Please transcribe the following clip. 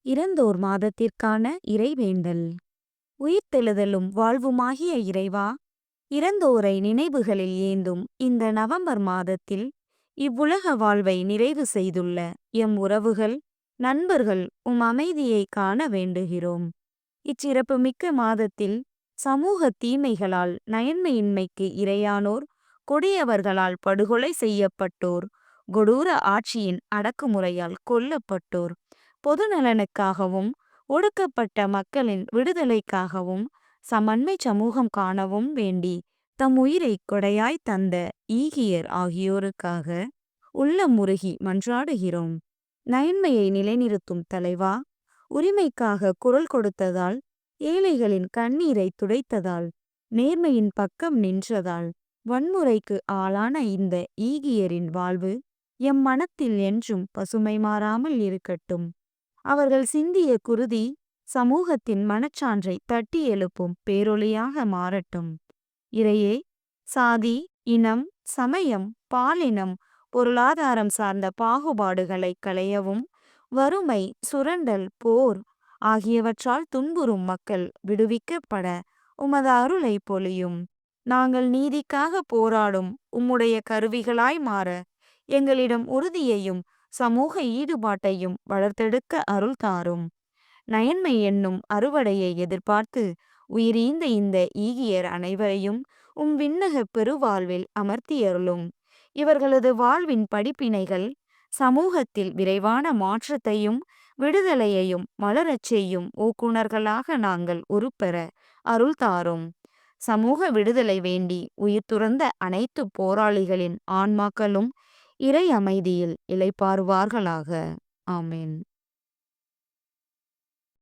இறந்தோர் மாதத்திற்கான இறைவேண்டல். உயிர்த்தெழுதலும் வாழ்வுமாகிய இறைவா, இறந்தோரை நினைவுகளில் ஏந்தும் இந்த நவம்பர் மாதத்தில் இவ்வுலக வாழ்வை நிறைவு செய்துள்ள எம் உறவுகள், நண்பர்கள் அமைதியை காண வேண்டுகிறோம். இச்சிறப்பு மிக்க மாதத்தில் சமூக தீமைகளால் நயன்மையின்மைக்கு இரையானோர், கொடியவர்களால் படுகொலை செய்யப்பட்டோர், கொடூர ஆட்சியின் அடக்குமுறையால் கொல்லப்பட்டோர், பொது நலனுக்காகவும் ஒடுக்கப்பட்ட மக்களின் விடுதலைக்காகவும் சமன்மை சமூகம் காணவும் வேண்டி தம் உயிரை கொடையாய் தந்த ஈகியர் ஆகியோருக்காக உள்ளம் முருகி மன்றாடுகிறோம். நயன்மையை நிலைநிறுத்தும் தலைவா, உரிமைக்காக குரல் கொடுத்ததால், ஏழைகளின் கண்ணீரை துடைத்ததால், நேர்மையின் பக்கம் நின்றதால் வன்முறைக்கு ஆளான இந்த ஈகியரின் வாழ்வு எம் மனத்தில் என்றும் பசுமை மாறாமல் இருக்கட்டும். அவர்கள் சிந்திய குருதி சமூகத்தின் மனச்சான்றை தட்டி எழுப்பும் பேரொளியாக மாறட்டும். இறையே, சாதி, இனம், சமயம், பாலினம், பொருளாதாரம் சார்ந்த பாகுபாடுகளை களையவும், வறுமை, சுரண்டல், போர் ஆகியவற்றால் துன்புறும் மக்கள் விடுவிக்கப்பட உமது அருளை பொழியும். நாங்கள் நீதிக்காக போராடும் உம்முடைய கருவிகளாய் மாற எங்களிடம் உறுதியையும் சமூக ஈடுபாட்டையும் வளர்த்தெடுக்க அருள் தாரும். நயன்மை என்னும் அறுவடையை எதிர்பார்த்து உயிரீந்த இந்த ஈகியர் அனைவரையும் விண்ணக பெருவாழ்வில் அமர்த்தியருளும். இவர்களது வாழ்வின் படிப்பினைகள் சமூகத்தில் விரைவான மாற்றத்தையும் விடுதலையையும் மலரச் செய்யும் ஓக்குணர்களாக நாங்கள் உருப்பெற அருள் தாரும். சமூக விடுதலை வேண்டி உயிர் துறந்த அனைத்து போராளிகளின் ஆன்மாக்களும் இறை அமைதியில் இளைப்பாறுவார்களாக. ஆமென்.